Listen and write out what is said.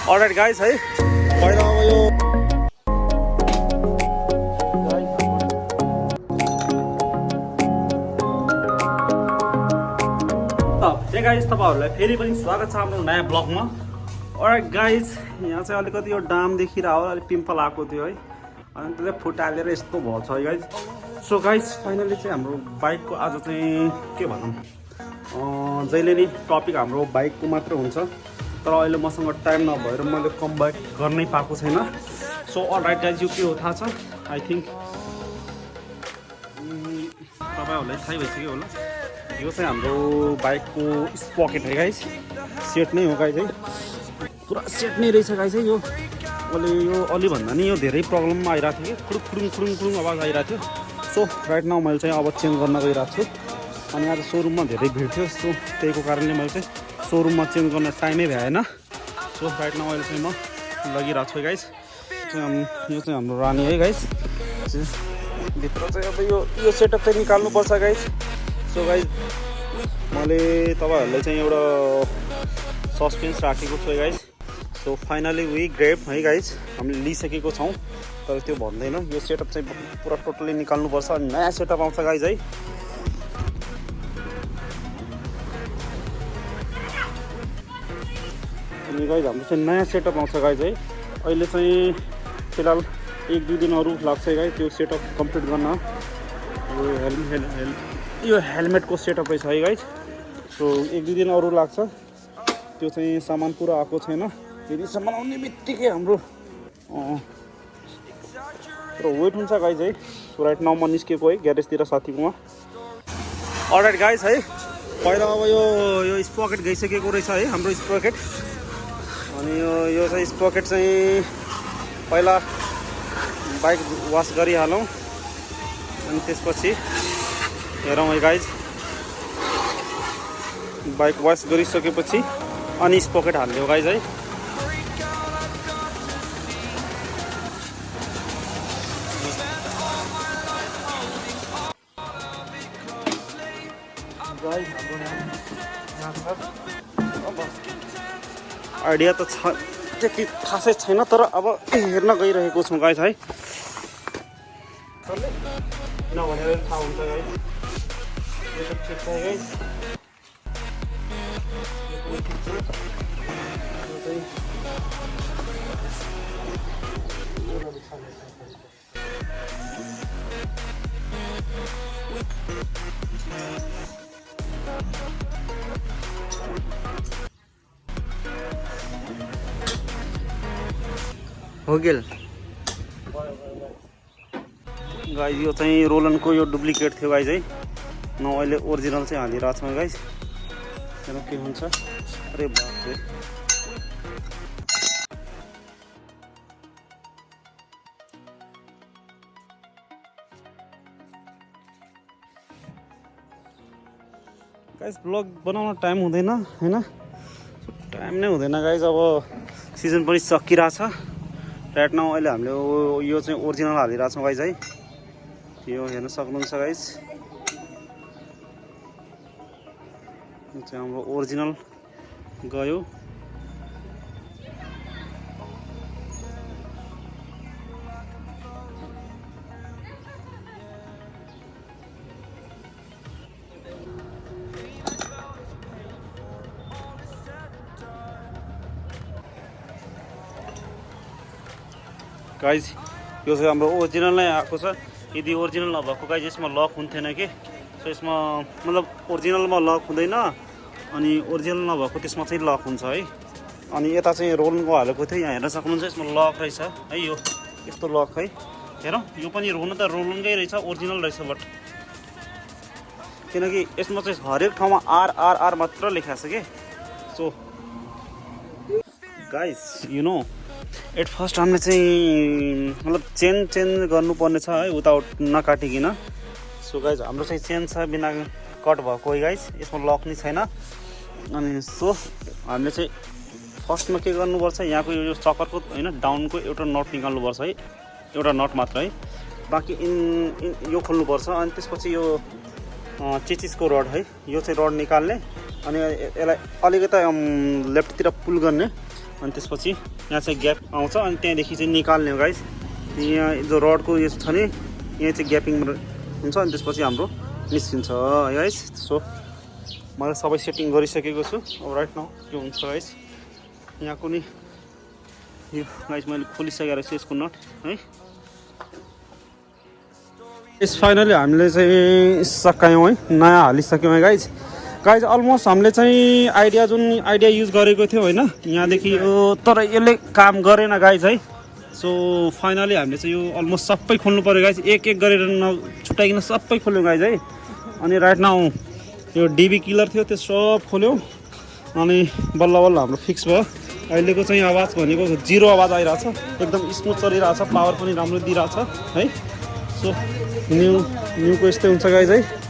All right guys है पहिला अब यो गाइस तपाईहरुलाई फेरि पनि स्वागत छ हाम्रो नयाँ ब्लगमा। अलराइट गाइस यहाँ चाहिँ अलिकति यो डाम देखिरहेको हो, अलिक पिम्पल आएको थियो है, अनि त्यसले फुटालेर यस्तो भएछ है गाइस। सो गाइस फाइनली चाहिँ हाम्रो बाइकको आज चाहिँ के भनौँ, जहिले नि टपिक हाम्रो बाइकको मात्र हुन्छ, तर अहिले मसँग टाइम नभएर मैले कम बाइक गर्नै पाएको छैन। सो अलराइट गाइस यो के हो थाहा छ, आई थिङ्क तपाईहरुलाई थाहै भइसक्यो होला, यो चाहिँ हाम्रो बाइकको स्पकेट है गाइस, सेट नै हो गाइस है, पुरा सेट नै रहेछ गाइस है। यो अलि भन्दा नि यो धेरै प्रब्लममा आइरहेको थियो कि खुडुङ खुडुङ खुडुङ आवाज आइरहेको थियो। सो राइट नाउ मैले चाहिँ अब चेन्ज गर्न गइरहेको छु, अनि आज सोरुममा धेरै भिड थियो, सो त्यहीको कारणले मैले चाहिँ सोरुममा चेन्ज गर्न टाइमै भएन। सो राइट नाउ अहिले चाहिँ म लगिरहेको छु गाइस। यो चाहिँ हाम्रो रानी है गाइस, भित्र चाहिँ अब यो सेटअप चाहिँ निकाल्नुपर्छ गाइस। सो गाइस मैले तपाईहरुलाई चाहिँ एउटा सस्पेन्स राखेको छु है guys. So finally we grab है गाइस, हामीले लिइसकेको छौँ, तर त्यो भन्दैन, यो सेटअप चाहिँ पुरा टोटली निकाल्नुपर्छ, अनि नयाँ सेटअप आउँछ गाइस है। अनि गाइस हाम्रो चाहिँ नयाँ सेटअप आउँछ गाइस है। अहिले चाहिँ फिलहाल 1-2 दिन अरू लाग्छ है गाइस त्यो सेटअप कम्प्लिट गर्न। यो हेलमेटको सेटअप रहेछ है गाइस। सो 1-2 दिन अरू लाग्छ, त्यो चाहिँ सामान पुरा आएको छैन, यदि सामान आउने बित्तिकै हाम्रो पुरा वेट हुन्छ गाइस है। सो राइट नाउ म निस्केको है ग्यारेजतिर साथीकोमा। अलराइट गाइस है पहिला अब यो स्पकेट गइसकेको रहेछ है हाम्रो स्पकेट, अनि यो चाहिँ स्पकेट चाहिँ पहिला बाइक वास गरिहालौँ, अनि त्यसपछि हेरौँ है गाइज। बाइक वास गरिसकेपछि अनि स्पकेट हालिदियो गाइज है। आइडिया त छ त्यति खासै छैन, तर अब हेर्न गइरहेको छौँ गाइज है, नभनेर थाहा हुन्छ गाइज। यो त ठिक छ गाइज, हो गेल गाइज। यो चाहिँ रोलनको यो डुप्लिकेट थियो गाइज है, न अहिले ओरिजिनल चाहिँ हालिरहेको छौँ गाइज, हेर्नु के हुन्छ। अरे बाप रे गाइज, ब्लग बनाउन टाइम हुँदैन हैन, टाइम नै हुँदैन गाइज। अब सिजन पनि सकिरहेछ राइट नाउ। अहिले हामीले यो चाहिँ ओरिजिनल हालिरहेको छौँ गाइज है, यो हेर्न सक्नुहुन्छ गाइज, यो चाहिँ हाम्रो ओरिजिनल गयो। गाइज यो चाहिँ हाम्रो ओरिजिनल नै आएको छ, यदि ओरिजिनल नभएको गाइज यसमा लक हुन्थेन कि। सो यसमा मतलब ओरिजिनलमा लक हुँदैन, अनि ओरिजिनल नभएको त्यसमा चाहिँ लक हुन्छ है। अनि यता चाहिँ रोलनको हालेको थियो, यहाँ हेर्न सक्नुहुन्छ यसमा लक रहेछ है, यो यस्तो लक है, हेरौँ यो पनि हुन त रोलनकै रहेछ, ओरिजिनल रहेछ, बट किनकि यसमा चाहिँ हरेक ठाउँमा आर मात्र लेखाएको छ कि। So guys you know at first हामीले चाहिँ मतलब चेन गर्नुपर्ने छ है, विदाउट नकाटिकन। सो गाइज हाम्रो चाहिँ चेन छ बिना कट भएको है गाइज, यसमा लक नै छैन। अनि सो हामीले चाहिँ फर्स्टमा के गर्नुपर्छ, यहाँको यो चक्करको होइन डाउनको एउटा नट निकाल्नुपर्छ है, एउटा नट मात्र है, बाँकी यो खोल्नुपर्छ। अनि त्यसपछि यो चेचिसको रड है, यो चाहिँ रड निकाल्ने, अनि यसलाई अलिकति लेफ्टतिर पुल गर्ने, अनि त्यसपछि यहाँ चाहिँ ग्याप आउँछ अनि त्यहाँदेखि चाहिँ निकाल्ने हो गाइस। यहाँ जो रडको यो छ नि यहाँ चाहिँ ग्यापिङ हुन्छ अनि त्यसपछि हाम्रो निस्किन्छ है गाइस। सो मैले सबै सेटिङ गरिसकेको छु। अब राइट नाउ के हुन्छ गाइस यहाँ कुनै यो गाइस मैले खोलिसकेर चाहिँ यसको नट है। यस फाइनली हामीले चाहिँ सकायौँ है, नयाँ हालिसक्यौँ है गाइस। अलमोस्ट हामीले चाहिँ आइडिया युज गरेको थियो होइन यहाँदेखि यो, तर यसले काम गरेन गाइस है। सो फाइनली हामीले चाहिँ यो अलमोस्ट सबै खोल्नु पऱ्यो गाइस, एक एक गरेर छुट्याइकन सबै खोल्यौँ गाइस है। अनि राइट नाउ यो डिबी किलर थियो त्यो सब खोल्यौँ अनि बल्ल बल्ल हाम्रो फिक्स भयो। अहिलेको चाहिँ आवाज भनेको 0 आवाज आइरहेछ, एकदम स्मुथ चलिरहेछ, पावर पनि राम्रो दिइरहेछ है। सो न्यूको यस्तै हुन्छ गाइस है।